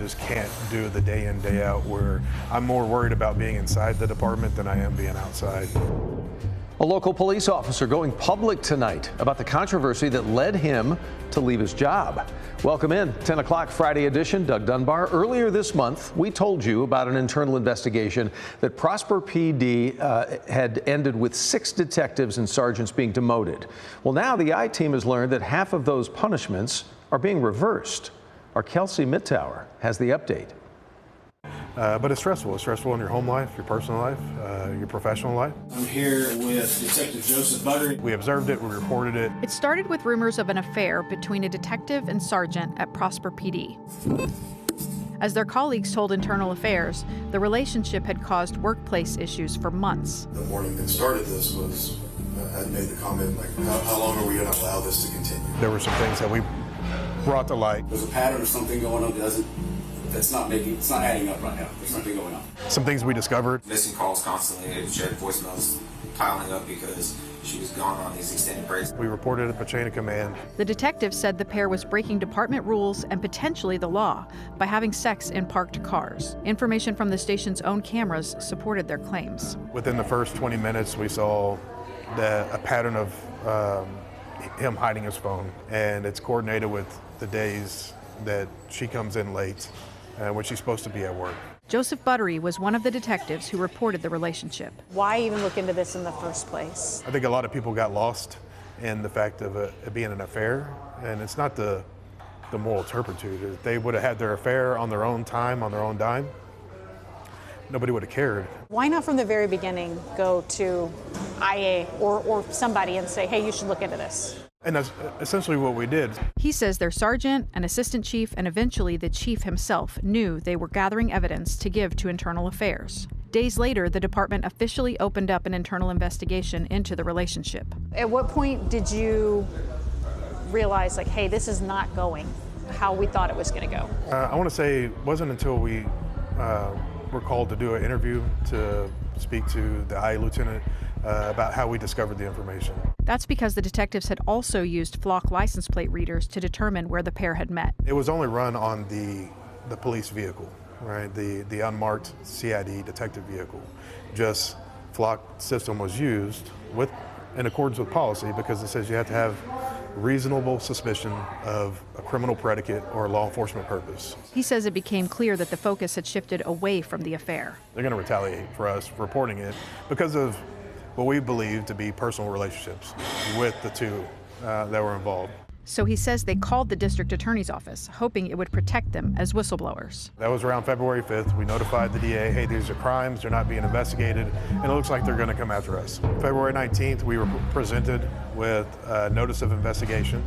just can't do the day in, day out where I'm more worried about being inside the department than I am being outside. A local police officer going public tonight about the controversy that led him to leave his job. Welcome in, 10 o'clock Friday edition, Doug Dunbar. Earlier this month, we told you about an internal investigation that Prosper PD had ended with 6 detectives and sergeants being demoted. Well, now the I-team has learned that half of those punishments are being reversed. Our Kelsey Mittauer has the update. But it's stressful. It's stressful in your home life, your personal life, your professional life. I'm here with Detective Joseph Buttery. We observed it, we reported it. It started with rumors of an affair between a detective and sergeant at Prosper PD. As their colleagues told Internal Affairs, the relationship had caused workplace issues for months. The morning that started this was, I made the comment, like, how long are we going to allow this to continue? There were some things that we brought to light. There's a pattern of something going on it's not adding up right now. There's something going on. Some things we discovered. Missing calls constantly, shared voicemails piling up because she was gone on these extended breaks. We reported it to chain of command. The detective said the pair was breaking department rules and potentially the law by having sex in parked cars. Information from the station's own cameras supported their claims. Within the first 20 minutes, we saw a pattern of him hiding his phone, and it's coordinated with the days that she comes in late when she's supposed to be at work. Joseph Buttery was one of the detectives who reported the relationship. Why even look into this in the first place? I think a lot of people got lost in the fact of it being an affair, and it's not the moral turpitude. If they would have had their affair on their own time, on their own dime, nobody would have cared. Why not from the very beginning go to IA or somebody and say, hey, you should look into this? And that's essentially what we did. He says their sergeant, an assistant chief, and eventually the chief himself knew they were gathering evidence to give to Internal Affairs. Days later, the department officially opened up an internal investigation into the relationship. At what point did you realize, like, hey, this is not going how we thought it was going to go? I want to say it wasn't until we were called to do an interview to speak to the IA lieutenant about how we discovered the information. That's because the detectives had also used flock license plate readers to determine where the pair had met. It was only run on the police vehicle, right? The unmarked CID detective vehicle. Just flock system was used in accordance with policy because it says you have to have reasonable suspicion of a criminal predicate or a law enforcement purpose. He says it became clear that the focus had shifted away from the affair. They're going to retaliate for us reporting it because of what we believe to be personal relationships with the two that were involved. So he says they called the district attorney's office, hoping it would protect them as whistleblowers. That was around February 5th. We notified the DA, hey, these are crimes, they're not being investigated, and it looks like they're going to come after us. February 19th, we were presented with a notice of investigation,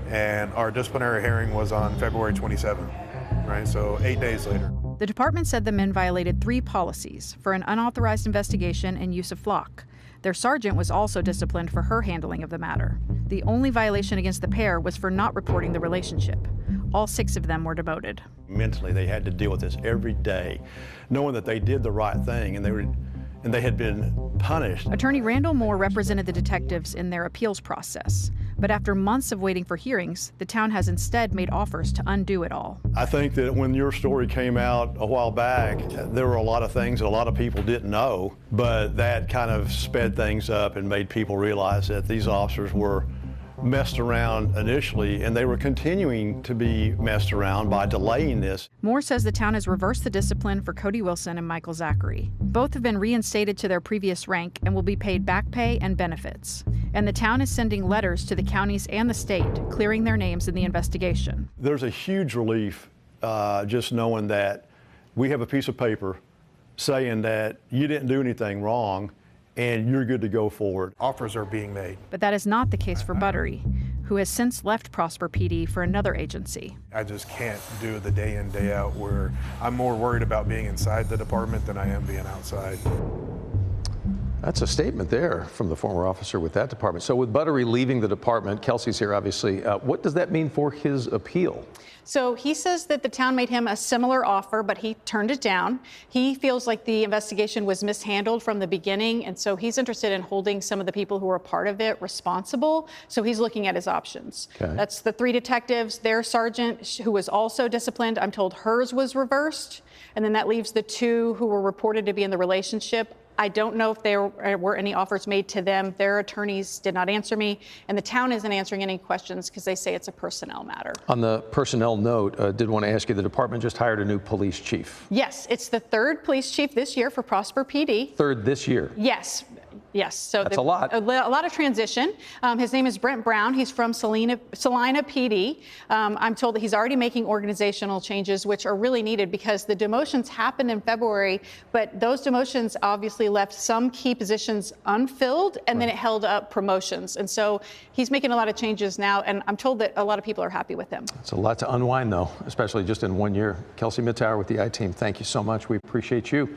and our disciplinary hearing was on February 27th, right? So 8 days later. The department said the men violated 3 policies for an unauthorized investigation and use of flock. Their sergeant was also disciplined for her handling of the matter. The only violation against the pair was for not reporting the relationship. All 6 of them were demoted. Mentally, they had to deal with this every day, knowing that they did the right thing and they had been punished. Attorney Randall Moore represented the detectives in their appeals process. But after months of waiting for hearings, the town has instead made offers to undo it all. I think that when your story came out a while back, there were a lot of things that a lot of people didn't know, but that kind of sped things up and made people realize that these officers were messed around initially, and they were continuing to be messed around by delaying this. Moore says the town has reversed the discipline for Cody Wilson and Michael Zachary. Both have been reinstated to their previous rank and will be paid back pay and benefits. And the town is sending letters to the counties and the state, clearing their names in the investigation. There's a huge relief just knowing that we have a piece of paper saying that you didn't do anything wrong and you're good to go forward. Offers are being made. But that is not the case for Buttery, who has since left Prosper PD for another agency. I just can't do the day in, day out where I'm more worried about being inside the department than I am being outside. That's a statement there from the former officer with that department. So with Buttery leaving the department, Kelsey's here obviously, what does that mean for his appeal? So he says that the town made him a similar offer, but he turned it down. He feels like the investigation was mishandled from the beginning, and so he's interested in holding some of the people who were a part of it responsible. So he's looking at his options. Okay. That's the 3 detectives, their sergeant, who was also disciplined. I'm told hers was reversed. And then that leaves the 2 who were reported to be in the relationship. I don't know if there were any offers made to them. Their attorneys did not answer me, and the town isn't answering any questions because they say it's a personnel matter. On the personnel note, did want to ask you, the department just hired a new police chief. Yes, it's the 3rd police chief this year for Prosper PD. 3rd this year. Yes. Yes, so that's a lot. A lot of transition. His name is Brent Brown. He's from Salina PD. I'm told that he's already making organizational changes, which are really needed because the demotions happened in February, but those demotions obviously left some key positions unfilled, and then it held up promotions. And so he's making a lot of changes now, and I'm told that a lot of people are happy with him. It's a lot to unwind, though, especially just in 1 year. Kelsey Mittauer with the I-Team, thank you so much. We appreciate you.